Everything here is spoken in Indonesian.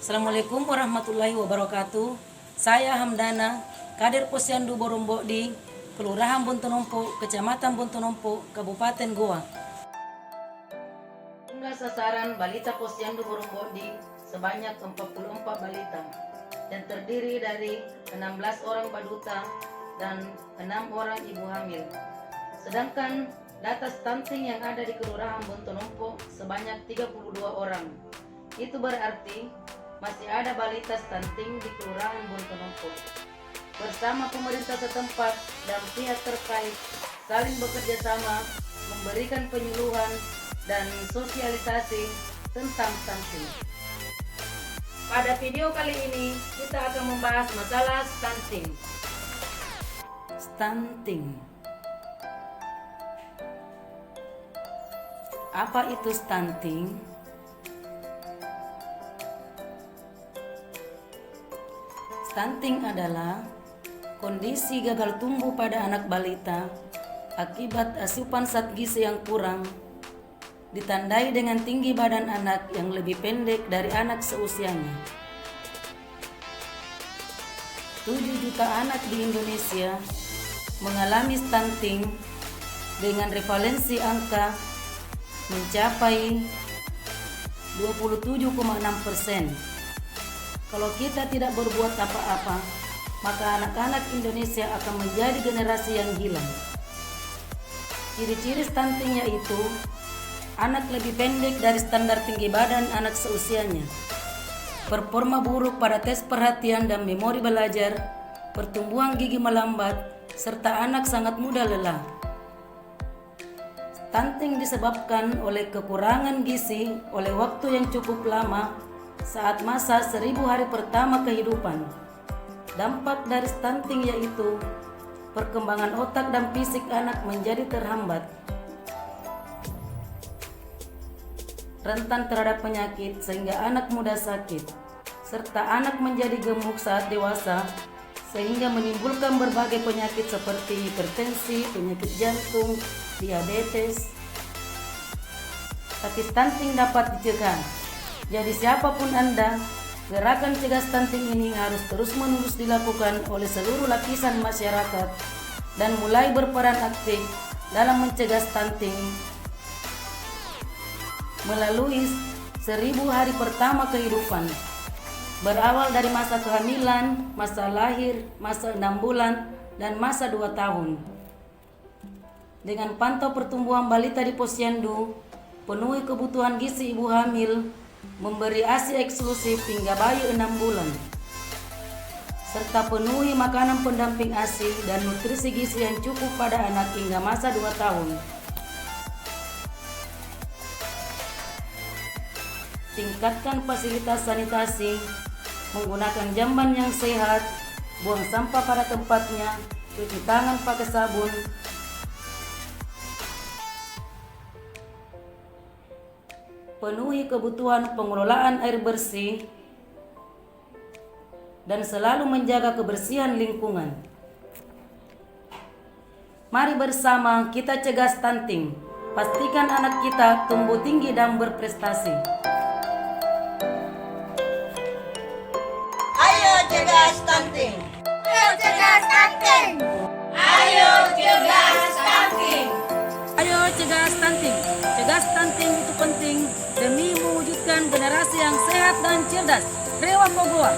Assalamualaikum warahmatullahi wabarakatuh. Saya Hamdana, Kader Posyandu Borombodi, Kelurahan Bontonompo, Kecamatan Bontonompo, Kabupaten Goa. Jumlah sasaran balita Posyandu Borombodi sebanyak 44 balita dan terdiri dari 16 orang baduta dan 6 orang ibu hamil. Sedangkan data stunting yang ada di Kelurahan Bontonompo sebanyak 32 orang. Itu berarti masih ada balita stunting di Kelurahan Bontonompo. Bersama pemerintah setempat dan pihak terkait saling bekerja sama memberikan penyuluhan dan sosialisasi tentang stunting. Pada video kali ini kita akan membahas masalah stunting. Stunting. Apa itu stunting? Stunting adalah kondisi gagal tumbuh pada anak balita akibat asupan zat gizi yang kurang, ditandai dengan tinggi badan anak yang lebih pendek dari anak seusianya. 7 juta anak di Indonesia mengalami stunting dengan prevalensi angka mencapai 27,6%. Kalau kita tidak berbuat apa-apa, maka anak-anak Indonesia akan menjadi generasi yang hilang. Ciri-ciri stunting yaitu anak lebih pendek dari standar tinggi badan anak seusianya, performa buruk pada tes perhatian dan memori belajar, pertumbuhan gigi melambat, serta anak sangat mudah lelah. Stunting disebabkan oleh kekurangan gizi oleh waktu yang cukup lama saat masa 1000 hari pertama kehidupan. Dampak dari stunting yaitu perkembangan otak dan fisik anak menjadi terhambat, rentan terhadap penyakit sehingga anak mudah sakit, serta anak menjadi gemuk saat dewasa sehingga menimbulkan berbagai penyakit seperti hipertensi, penyakit jantung, diabetes. Tapi stunting dapat dicegah. Jadi siapapun Anda, gerakan cegah stunting ini harus terus-menerus dilakukan oleh seluruh lapisan masyarakat dan mulai berperan aktif dalam mencegah stunting melalui 1000 hari pertama kehidupan, berawal dari masa kehamilan, masa lahir, masa 6 bulan, dan masa 2 tahun. Dengan pantau pertumbuhan balita di posyandu, penuhi kebutuhan gizi ibu hamil, memberi ASI eksklusif hingga bayi 6 bulan, serta penuhi makanan pendamping ASI dan nutrisi gizi yang cukup pada anak hingga masa 2 tahun. Tingkatkan fasilitas sanitasi, menggunakan jamban yang sehat, buang sampah pada tempatnya, cuci tangan pakai sabun, penuhi kebutuhan pengelolaan air bersih, dan selalu menjaga kebersihan lingkungan. Mari bersama kita cegah stunting. Pastikan anak kita tumbuh tinggi dan berprestasi. Ayo cegah stunting. Ayo cegah stunting. Ayo cegah stunting. Ayo cegah stunting. Cegah stunting itu penting demi mewujudkan generasi yang sehat dan cerdas. Rewa Mogoa.